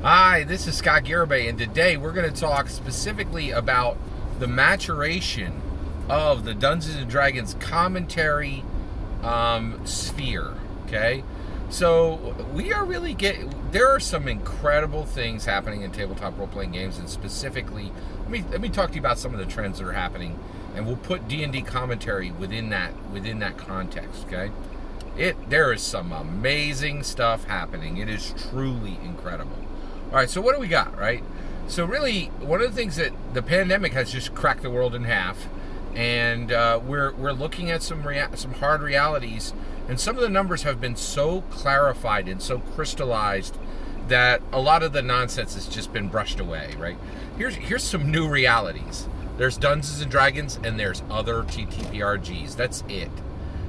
Hi, this is Scott Garibay, and today we're going to talk specifically about the maturation of the Dungeons and Dragons commentary sphere. Okay, so we are really there are some incredible things happening in tabletop role-playing games, and specifically, let me talk to you about some of the trends that are happening, and we'll put D&D commentary within that context. Okay, there is some amazing stuff happening. It is truly incredible. All right, so what do we got, right? So really, one of the things that the pandemic has just cracked the world in half, and we're looking at some hard realities, and some of the numbers have been so clarified and so crystallized that a lot of the nonsense has just been brushed away, right? Here's some new realities. There's Dungeons and Dragons, and there's other TTRPGs. That's it.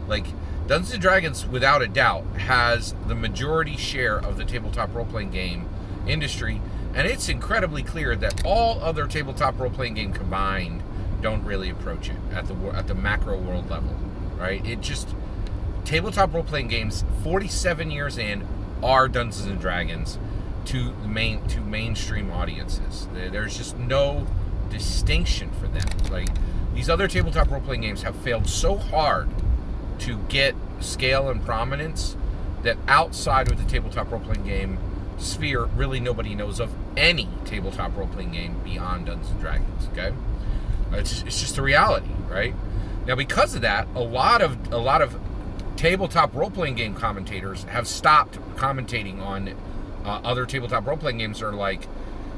Like, Dungeons and Dragons, without a doubt, has the majority share of the tabletop role-playing game industry, and it's incredibly clear that all other tabletop role-playing game combined don't really approach it at the macro world level, right? Tabletop role-playing games 47 years in are Dungeons and Dragons to mainstream audiences. There's just no distinction for them. Like, these other tabletop role-playing games have failed so hard to get scale and prominence that outside of the tabletop role-playing game sphere, really nobody knows of any tabletop role-playing game beyond Dungeons and Dragons. Okay, it's just a reality, right? Now, because of that, a lot of tabletop role-playing game commentators have stopped commentating on other tabletop role-playing games. That are like,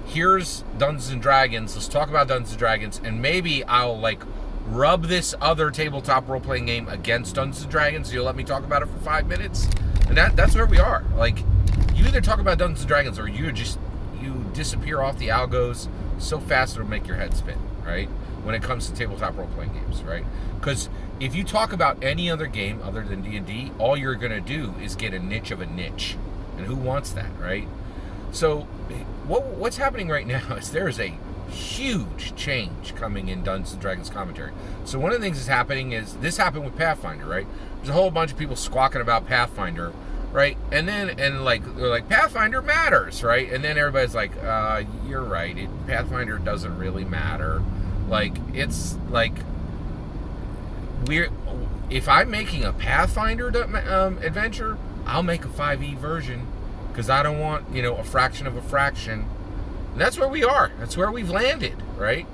here's Dungeons and Dragons, let's talk about Dungeons and Dragons, and maybe I'll rub this other tabletop role-playing game against Dungeons and Dragons. You'll let me talk about it for 5 minutes, and that's where we are. Like, you either talk about Dungeons and Dragons or you disappear off the algos so fast it'll make your head spin, right? When it comes to tabletop role-playing games, right? Because if you talk about any other game other than D&D, all you're going to do is get a niche of a niche. And who wants that, right? So what's happening right now is there is a huge change coming in Dungeons and Dragons commentary. So one of the things that's happening is, this happened with Pathfinder, right? There's a whole bunch of people squawking about Pathfinder, right? And they're like, Pathfinder matters, right? And then everybody's like, you're right, Pathfinder doesn't really matter. Like, it's like, if I'm making a Pathfinder adventure, I'll make a 5e version, because I don't want, a fraction of a fraction. And that's where we are. That's where we've landed, right?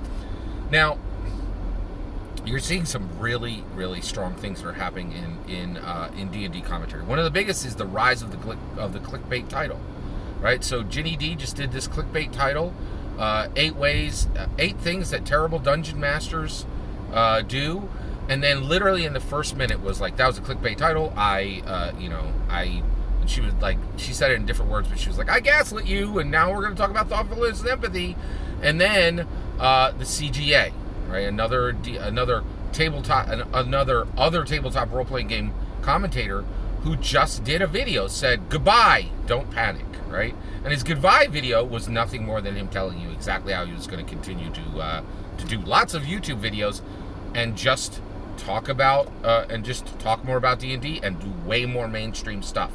Now, you're seeing some really, really strong things that are happening in D&D commentary. One of the biggest is the rise of the clickbait title, right? So Ginny D just did this clickbait title, 8 things that terrible dungeon masters do, and then literally in the first minute was like, that was a clickbait title. She was like, she said it in different words, but she was like, I gaslit you, and now we're going to talk about thoughtfulness and empathy. And then the CGA, right? Another tabletop role-playing game commentator who just did a video, said, goodbye, don't panic, right? And his goodbye video was nothing more than him telling you exactly how he was going to continue to do lots of YouTube videos and just talk more about D&D and do way more mainstream stuff.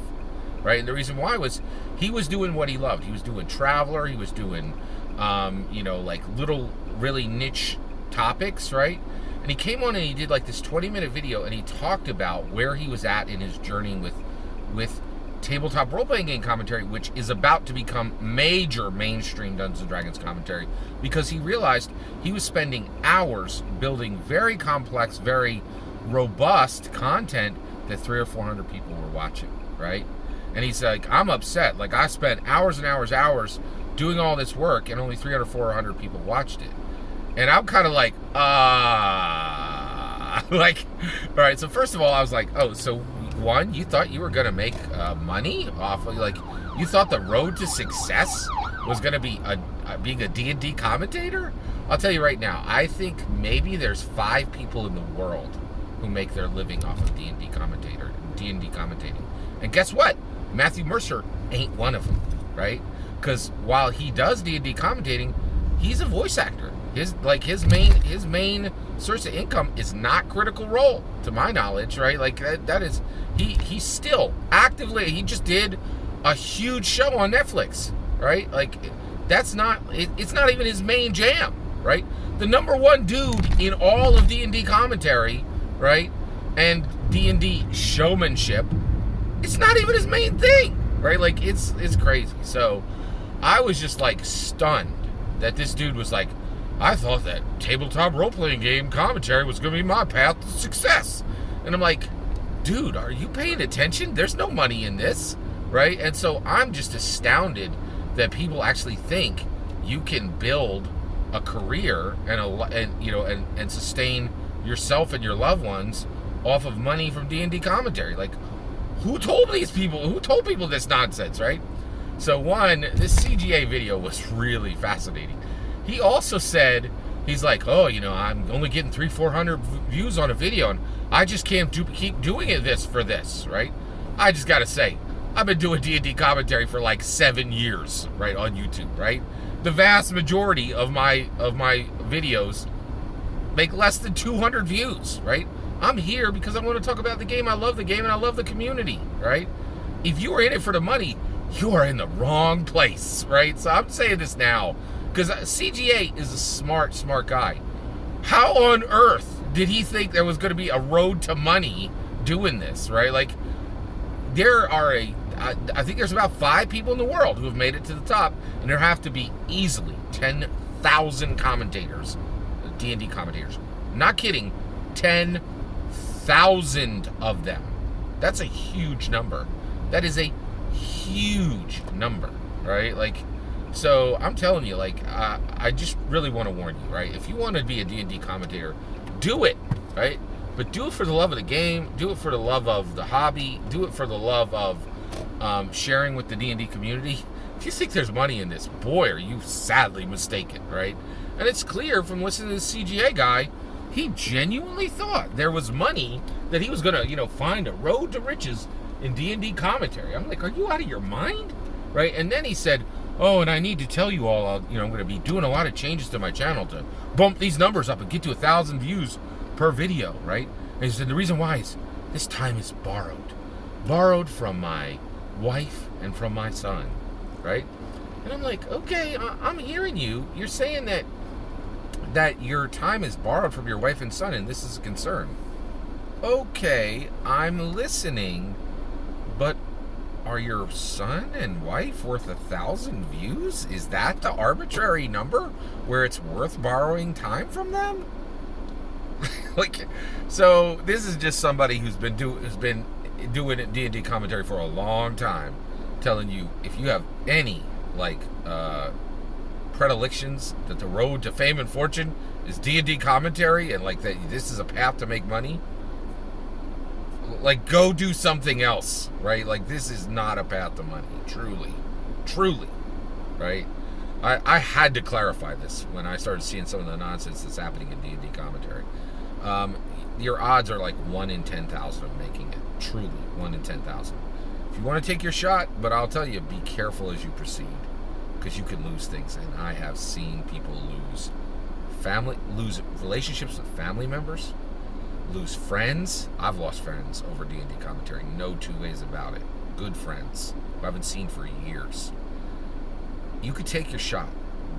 Right, and the reason why was he was doing what he loved. He was doing Traveler. He was doing, little really niche topics, right? And he came on and he did this 20-minute video, and he talked about where he was at in his journey with tabletop role-playing game commentary, which is about to become major mainstream Dungeons and Dragons commentary, because he realized he was spending hours building very complex, very robust content that 300 or 400 people were watching, right? And he's like, I'm upset. Like, I spent hours and hours doing all this work, and only 300 or 400 people watched it. And I'm kind of like, all right. So first of all, I was like, oh, so one, you thought you were going to make money off of, you thought the road to success was going to be being a D&D commentator? I'll tell you right now, I think maybe there's 5 people in the world who make their living off of D&D commentating. And guess what? Matthew Mercer ain't one of them, right? Because while he does D&D commentating, he's a voice actor. His main source of income is not Critical Role, to my knowledge, right? That is, he's still actively, he just did a huge show on Netflix, right? Like, that's not, it's not even his main jam, right? The number one dude in all of D&D commentary, right, and D&D showmanship, it's not even his main thing, right? Like, it's crazy. So I was just like stunned that this dude was like, I thought that tabletop role-playing game commentary was going to be my path to success. And I'm like, dude, are you paying attention? There's no money in this, right? And so I'm just astounded that people actually think you can build a career and sustain yourself and your loved ones off of money from D&D commentary. Like, who told people this nonsense, right? So one, this CGA video was really fascinating. He also said, he's like, oh, I'm only getting 300-400 views on a video, and I just can't keep doing this, right? I just gotta say, I've been doing D&D commentary for like 7 years, right, on YouTube, right? The vast majority of my videos make less than 200 views, right? I'm here because I want to talk about the game. I love the game, and I love the community, right? If you are in it for the money, you are in the wrong place, right? So I'm saying this now, because CGA is a smart guy. How on earth did he think there was going to be a road to money doing this, right? Like, I think there's about 5 people in the world who have made it to the top, and there have to be easily 10,000 commentators, D&D commentators. Not kidding, 10,000 of them. That's a huge number. That is a huge number, right? Like, so I'm telling you, like, I just really want to warn you, right? If you want to be a D&D commentator, do it, right? But do it for the love of the game. Do it for the love of the hobby. Do it for the love of sharing with the D&D community. If you think there's money in this, boy, are you sadly mistaken, right? And it's clear from listening to the CGA guy, he genuinely thought there was money, that he was going to, find a road to riches in D&D commentary. I'm like, are you out of your mind? Right? And then he said, oh, and I need to tell you all, I'm going to be doing a lot of changes to my channel to bump these numbers up and get to 1,000 views per video, right? And he said, the reason why is this time is borrowed from my wife and from my son, right? And I'm like, okay, I'm hearing you. You're saying that your time is borrowed from your wife and son, and this is a concern. Okay, I'm listening, but are your son and wife worth 1,000 views? Is that the arbitrary number where it's worth borrowing time from them? Like, so this is just somebody who's been doing D&D commentary for a long time, telling you if you have any predilections that the road to fame and fortune is D&D commentary, and like that this is a path to make money, like, go do something else, right? Like, this is not a path to money, truly, right? I had to clarify this when I started seeing some of the nonsense that's happening in D&D commentary. Your odds are like 1 in 10,000 of making it, truly 1 in 10,000. If you want to take your shot, but I'll tell you, be careful as you proceed, because you can lose things, and I have seen people lose relationships with family members, lose friends. I've lost friends over D&D commentary, no two ways about it. Good friends who I haven't seen for years. You could take your shot,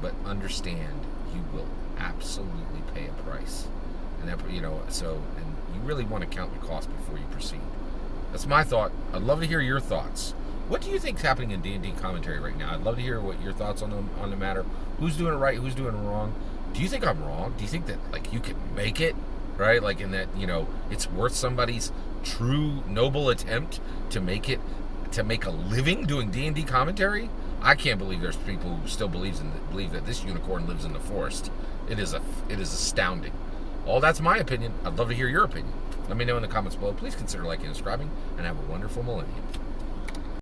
but understand you will absolutely pay a price, and that, and you really want to count the cost before you proceed. That's my thought. I'd love to hear your thoughts. What do you think is happening in D&D commentary right now? I'd love to hear what your thoughts on the matter. Who's doing it right? Who's doing it wrong? Do you think I'm wrong? Do you think that, like, you can make it, right? Like, in that, it's worth somebody's true noble attempt to make a living doing D&D commentary? I can't believe there's people who still believe that this unicorn lives in the forest. It is astounding. All that's my opinion. I'd love to hear your opinion. Let me know in the comments below. Please consider liking and subscribing, and have a wonderful millennium.